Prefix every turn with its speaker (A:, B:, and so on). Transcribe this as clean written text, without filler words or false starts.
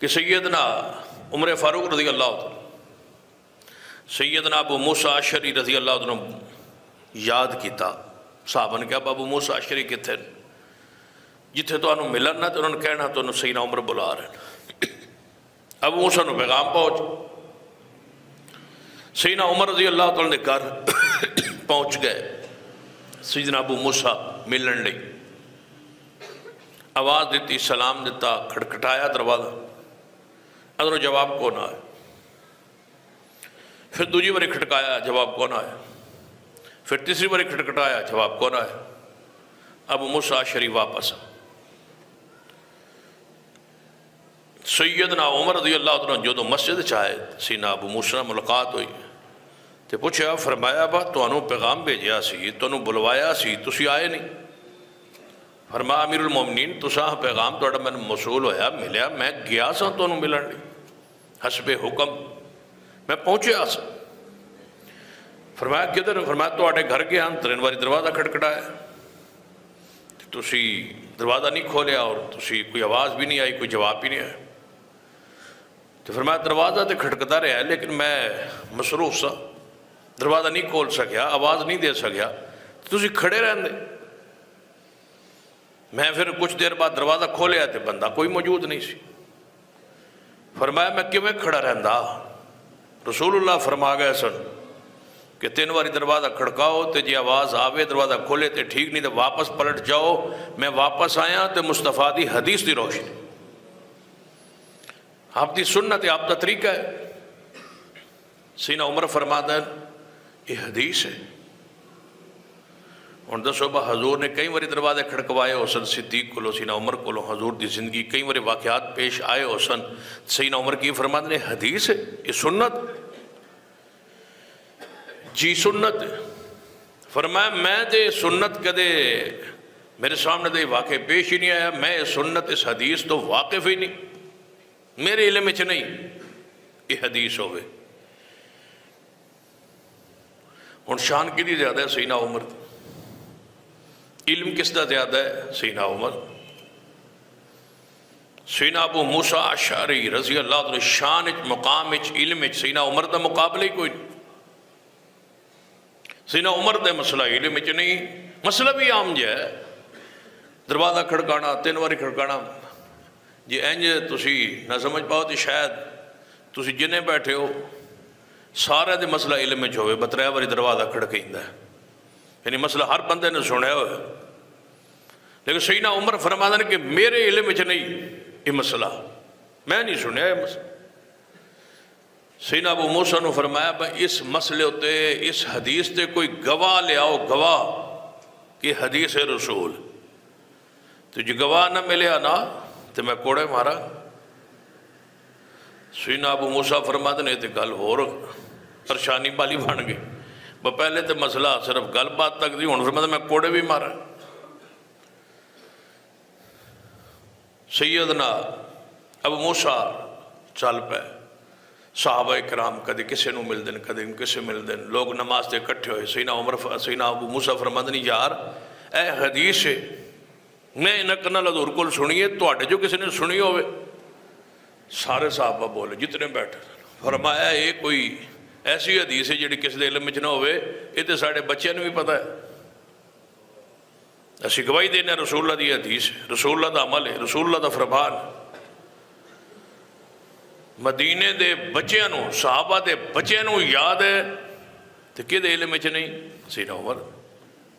A: کہ سیدنا عمر فاروق رضی اللہ عنہ سیدنا ابو موسیٰ اشعری رضی اللہ عنہ یاد کیتا صحابہ نے کہا ابو موسیٰ اشعری کتنے جتھے تو انہوں ملن نہ تو انہوں نے کہنا تو انہوں سیدنا عمر بلا رہے ہیں ابو موسیٰ نے پیغام پہنچ سیدنا عمر رضی اللہ عنہ نے گھر پہنچ گئے سیدنا ابو موسیٰ ملن لئی آواز دیتی سلام دیتا کھڑکھٹایا دروازہ ادھر جواب کون آئے پھر دوسری باری کھٹکایا جواب کون آئے پھر تیسری باری کھٹکھٹایا جواب کون آئے ابو موسیٰ اشعری واپس سیدنا عمر رضی اللہ عنہ جو تو مسجد چاہے سینا ابو موسیٰ ملاقات ہوئی تے پوچھا فرمایا با تو انہوں پیغام بھیجیا سی تو انہوں بلوایا سی تسی آئے نہیں فرمایا امیر المومنین تساں پیغام تو میں موصول ہویا ملیا میں گیا سا تو انہوں ملن لی حسب حکم میں پہنچیا سا فرمایا کدھر فرمایا تو آٹے گھر گیا ترین واری دروازہ کھٹکھٹایا تسی دروازہ نہیں کھولیا اور تسی کوئی آواز بھی نہیں آئی کوئی جواب بھی نہیں آیا تو فرمایا دروازہ تے کھٹکتا رہا ہے لیکن میں مصروف سا دروازہ نہیں کھول سکیا آواز نہیں دے سکیا تسی کھڑے رہن دے میں پھر کچھ دیر بعد دروازہ کھولیا تے بندہ کوئی موجود نہیں سی فرمایا میں کیوں میں کھڑا رہندا رسول اللہ فرما گئے سن کہ 3 واری دروازہ کھڑکاؤ تے جی آواز آوے دروازہ کھولے تے ٹھیک نہیں تے واپس پلٹ جاؤ میں واپس آیا تے مصطفیٰ دی حدیث دی روشنی آپ دی سنت آپ دا طریقہ ہے سینہ عمر فرما دیں یہ حدیث ہے اور دسو با حضور نے کئی واری دروازے کھڑکوائے حسن صدیق کو لو سینہ عمر کو لو حضور دی زندگی کئی واری واقعات پیش آئے حسن سینہ عمر کی فرما دیں حدیث ہے یہ سنت جی سنت فرمایا میں دے سنت کدے میرے سامنے دے واقع پیش ہی نہیں آیا میں سنت اس حدیث تو واقف ہی نہیں میرے علم میں نہیں یہ حدیث ہوئے اور شان کی دی زیادہ ہے سینہ عمر علم کس دا زیادہ ہے سینہ عمر سینہ ابو موسیٰ اشعری رضی اللہ عنہ شان مقام علم سینہ عمر دا مقابلہ ہی کوئی نہیں سینہ عمر دے مسئلہ علم نہیں مسئلہ بھی عام جا ہے دروازہ کھڑکانا 3 واری کھڑکانا جی اینجے تسی نہ سمجھ پاؤ تو شاید تسی جنے بیٹھے ہو سارے دے مسئلہ علم میں ہوئے 3 واری دروازہ کھڑکیندا ہے یعنی مسئلہ ہر بندے نے سنے ہوئے لیکن سیدنا عمر فرماتا ہے کہ میرے علم میں نہیں یہ مسئلہ میں نہیں سنیا یہ مسئلہ سیدنا ابو موسیٰ نے فرمایا بھائی اس مسئلے ہوتے اس حدیث تے کوئی گواہ لے آؤ گواہ کہ حدیث رسول تو جو گواہ نہ ملے نا تو میں کوڑے مارا سیدنا ابو موسیٰ فرماتے ہیں تو گل اور پریشانی والی بن گئی وہ پہلے تو مسئلہ صرف گل بات تک دی ہوں فرماتے میں کوڑے بھی مارا سیدنا ابو موسیٰ چل پہ صحابہ اکرام کدے کسے نو مل دیں کدے کسے مل دیں لوگ نماز تے اکٹھے ہوئے سیدنا ابو موسیٰ فرماتے ہیں یار اے حدیث ہے میں انکنا حضور کو سنیے تو آٹے جو کسی نے سنی ہوئے سارے صحابہ بولے جتنے بیٹھے فرمایا یہ کوئی ایسی حدیث ہے جڑی کسی دے علم میں نہ ہوئے یہ تو ساڑھے بچے نے بھی پتہ ہے اسی گواہی دینا رسول اللہ دی حدیث ہے رسول اللہ دا عمل ہے رسول اللہ دا فرمان مدینے دے بچیاں نو صحابہ دے بچیاں نو یاد ہے تو کہ دے علم میں نہیں سیدنا عمر